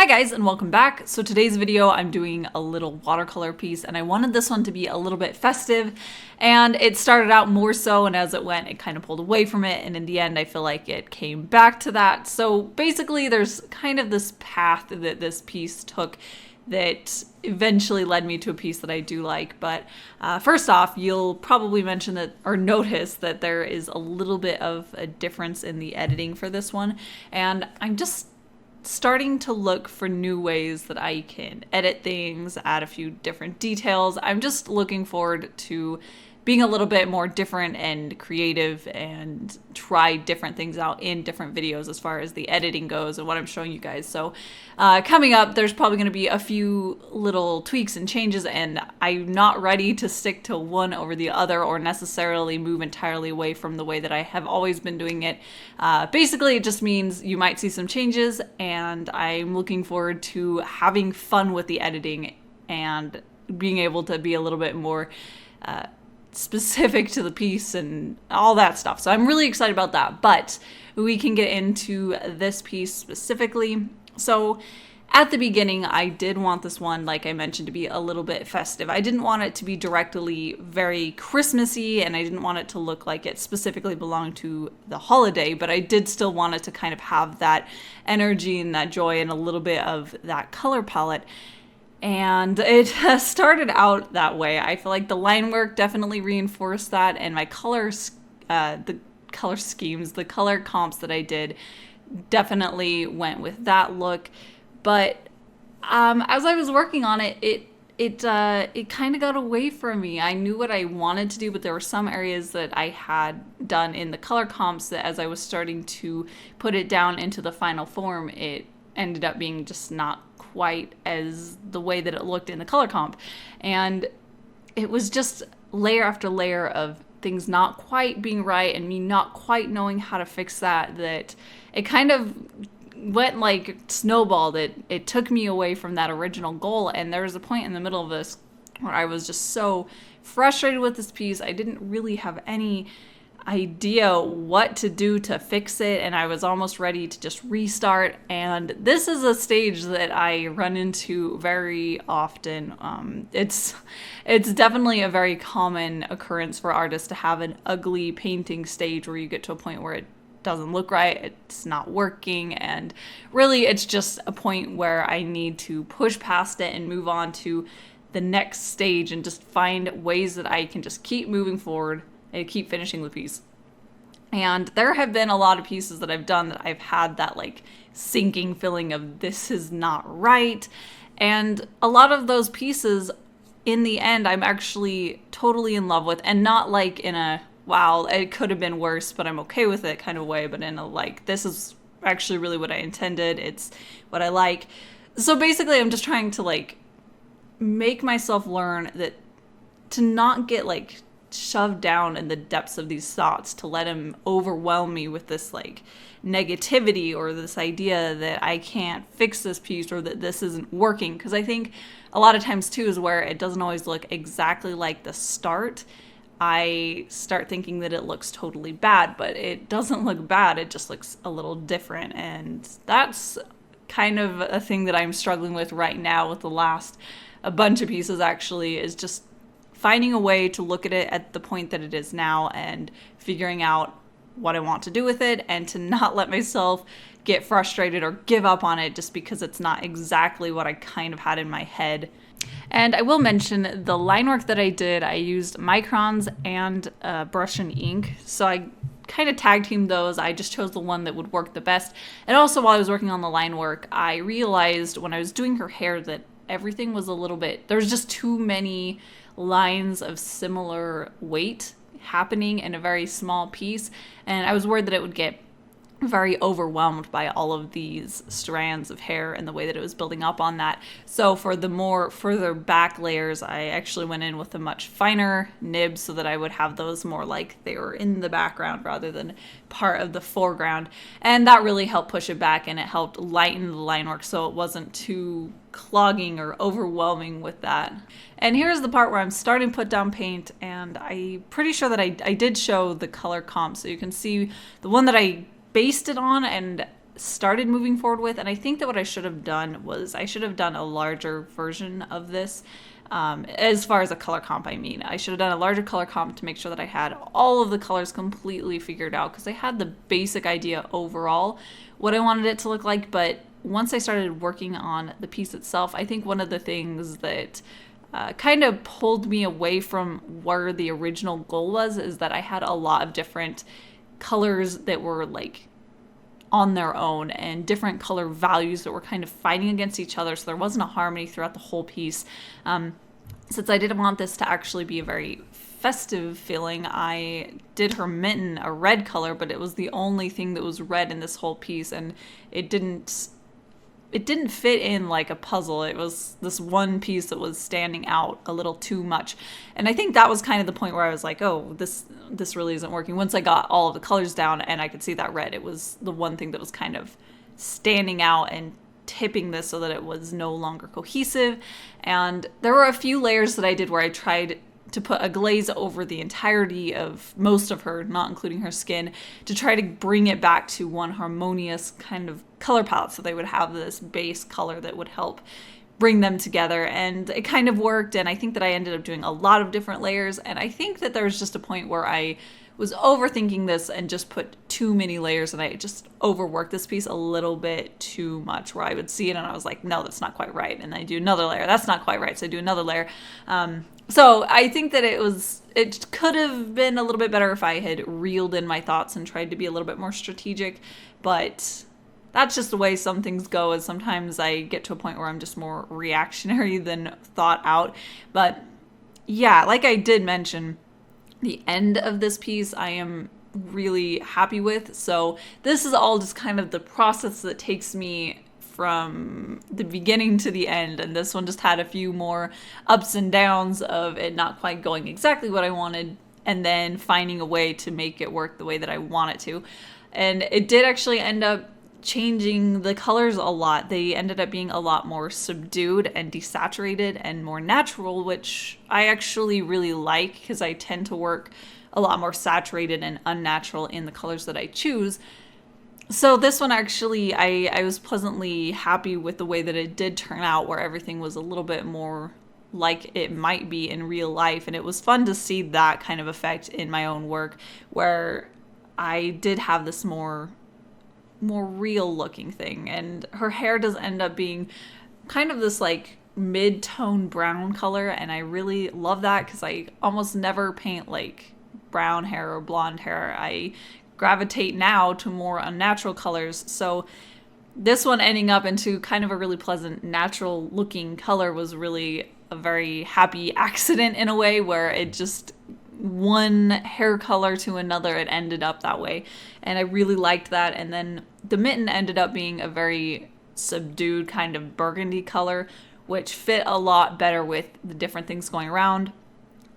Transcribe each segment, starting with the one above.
Hi guys and welcome back. So today's video I'm doing a little watercolor piece and I wanted this one to be a little bit festive, and it started out more so, and as it went it kind of pulled away from it, and in the end I feel like it came back to that. So basically there's kind of this path that this piece took that eventually led me to a piece that I do like. But first off, you'll probably mention that or notice that there is a little bit of a difference in the editing for this one, and I'm just starting to look for new ways that I can edit things, add a few different details. I'm just looking forward to being a little bit more different and creative and try different things out in different videos as far as the editing goes and what I'm showing you guys. So coming up, there's probably going to be a few little tweaks and changes, and I'm not ready to stick to one over the other or necessarily move entirely away from the way that I have always been doing it. Basically, it just means you might see some changes, and I'm looking forward to having fun with the editing and being able to be a little bit more specific to the piece and all that stuff. So I'm really excited about that, but we can get into this piece specifically. So at the beginning, I did want this one, like I mentioned, to be a little bit festive. I didn't want it to be directly very Christmassy, and I didn't want it to look like it specifically belonged to the holiday, but I did still want it to kind of have that energy and that joy and a little bit of that color palette. And it started out that way. I feel like the line work definitely reinforced that, and my colors, the color schemes, the color comps that I did definitely went with that look. But as I was working on it, it kind of got away from me. I knew what I wanted to do, but there were some areas that I had done in the color comps that as I was starting to put it down into the final form, it ended up being just not quite as the way that it looked in the color comp. And it was just layer after layer of things not quite being right and me not quite knowing how to fix that it kind of went like snowballed. It took me away from that original goal, and there was a point in the middle of this where I was just so frustrated with this piece. I didn't really have any idea what to do to fix it, and I was almost ready to just restart. And this is a stage that I run into very often. It's definitely a very common occurrence for artists to have an ugly painting stage where you get to a point where it doesn't look right, it's not working, and really it's just a point where I need to push past it and move on to the next stage and just find ways that I can just keep moving forward and keep finishing the piece. And there have been a lot of pieces that I've done that I've had that like sinking feeling of this is not right. And a lot of those pieces in the end I'm actually totally in love with, and not like in a wow, it could have been worse but I'm okay with it kind of way, but in a like this is actually really what I intended, it's what I like. So basically I'm just trying to like make myself learn that to not get like shoved down in the depths of these thoughts, to let him overwhelm me with this like negativity or this idea that I can't fix this piece or that this isn't working. Because I think a lot of times too is where it doesn't always look exactly like the start. I start thinking that it looks totally bad, but it doesn't look bad, it just looks a little different. And that's kind of a thing that I'm struggling with right now with a bunch of pieces actually, is just finding a way to look at it at the point that it is now and figuring out what I want to do with it, and to not let myself get frustrated or give up on it just because it's not exactly what I kind of had in my head. And I will mention the line work that I did, I used microns and brush and ink. So I kind of tag teamed those. I just chose the one that would work the best. And also while I was working on the line work, I realized when I was doing her hair that everything was a little bit, there was just too many lines of similar weight happening in a very small piece, and I was worried that it would get very overwhelmed by all of these strands of hair and the way that it was building up on that. So for the more further back layers, I actually went in with a much finer nib so that I would have those more like they were in the background rather than part of the foreground. And that really helped push it back, and it helped lighten the line work so it wasn't too clogging or overwhelming with that. And here's the part where I'm starting to put down paint, and I'm pretty sure that I did show the color comp, so you can see the one that I based it on, and started moving forward with. And I think that what I should have done was I should have done a larger version of this. As far as a color comp, I mean, I should have done a larger color comp to make sure that I had all of the colors completely figured out, because I had the basic idea overall what I wanted it to look like. But once I started working on the piece itself, I think one of the things that kind of pulled me away from where the original goal was is that I had a lot of different colors that were like on their own and different color values that were kind of fighting against each other, so there wasn't a harmony throughout the whole piece. Since I didn't want this to actually be a very festive feeling, I did her mitten a red color, but it was the only thing that was red in this whole piece, and it didn't fit in like a puzzle. It was this one piece that was standing out a little too much. And I think that was kind of the point where I was like, oh, this really isn't working. Once I got all of the colors down and I could see that red, it was the one thing that was kind of standing out and tipping this so that it was no longer cohesive. And there were a few layers that I did where I tried to put a glaze over the entirety of most of her, not including her skin, to try to bring it back to one harmonious kind of color palette, so they would have this base color that would help bring them together. And it kind of worked, and I think that I ended up doing a lot of different layers, and I think that there was just a point where I was overthinking this and just put too many layers, and I just overworked this piece a little bit too much, where I would see it and I was like, no, that's not quite right, and I do another layer, that's not quite right, so I do another layer. So I think that it could have been a little bit better if I had reeled in my thoughts and tried to be a little bit more strategic, but that's just the way some things go, is sometimes I get to a point where I'm just more reactionary than thought out. But yeah, like I did mention, the end of this piece I am really happy with. So this is all just kind of the process that takes me from the beginning to the end, and this one just had a few more ups and downs of it not quite going exactly what I wanted and then finding a way to make it work the way that I want it to. And it did actually end up changing the colors a lot. They ended up being a lot more subdued and desaturated and more natural, which I actually really like, because I tend to work a lot more saturated and unnatural in the colors that I choose. So this one actually, I was pleasantly happy with the way that it did turn out, where everything was a little bit more like it might be in real life. And it was fun to see that kind of effect in my own work, where I did have this more real looking thing. And her hair does end up being kind of this like mid-tone brown color, and I really love that, because I almost never paint like brown hair or blonde hair. I gravitate now to more unnatural colors. So this one ending up into kind of a really pleasant natural looking color was really a very happy accident in a way, where it just one hair color to another, it ended up that way, and I really liked that. And then the mitten ended up being a very subdued kind of burgundy color, which fit a lot better with the different things going around.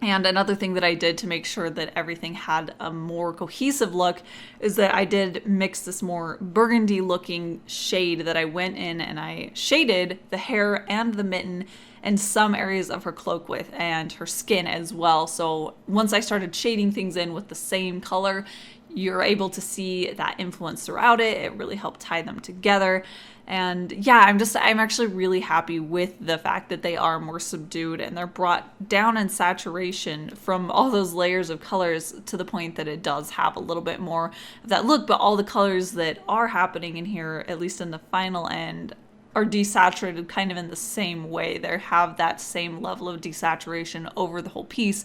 And another thing that I did to make sure that everything had a more cohesive look is that I did mix this more burgundy looking shade that I went in and I shaded the hair and the mitten and some areas of her cloak with, and her skin as well. So once I started shading things in with the same color, you're able to see that influence throughout it. It really helped tie them together. And yeah, I'm actually really happy with the fact that they are more subdued and they're brought down in saturation from all those layers of colors to the point that it does have a little bit more of that look. But all the colors that are happening in here, at least in the final end, are desaturated kind of in the same way. They have that same level of desaturation over the whole piece,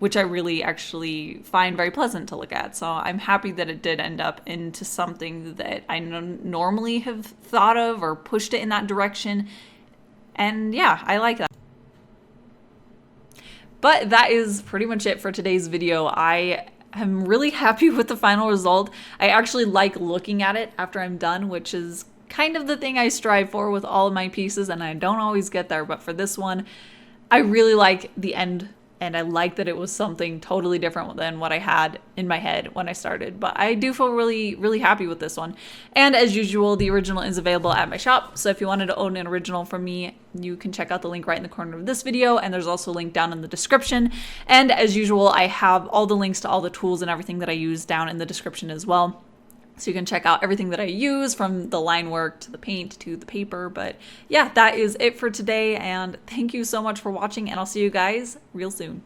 which I really actually find very pleasant to look at. So I'm happy that it did end up into something that I normally have thought of or pushed it in that direction. And yeah, I like that. But that is pretty much it for today's video. I am really happy with the final result. I actually like looking at it after I'm done, which is kind of the thing I strive for with all of my pieces, and I don't always get there. But for this one, I really like the end. And I like that it was something totally different than what I had in my head when I started. But I do feel really, really happy with this one. And as usual, the original is available at my shop. So if you wanted to own an original from me, you can check out the link right in the corner of this video. And there's also a link down in the description. And as usual, I have all the links to all the tools and everything that I use down in the description as well. So you can check out everything that I use, from the line work to the paint to the paper. But yeah, that is it for today. And thank you so much for watching, and I'll see you guys real soon.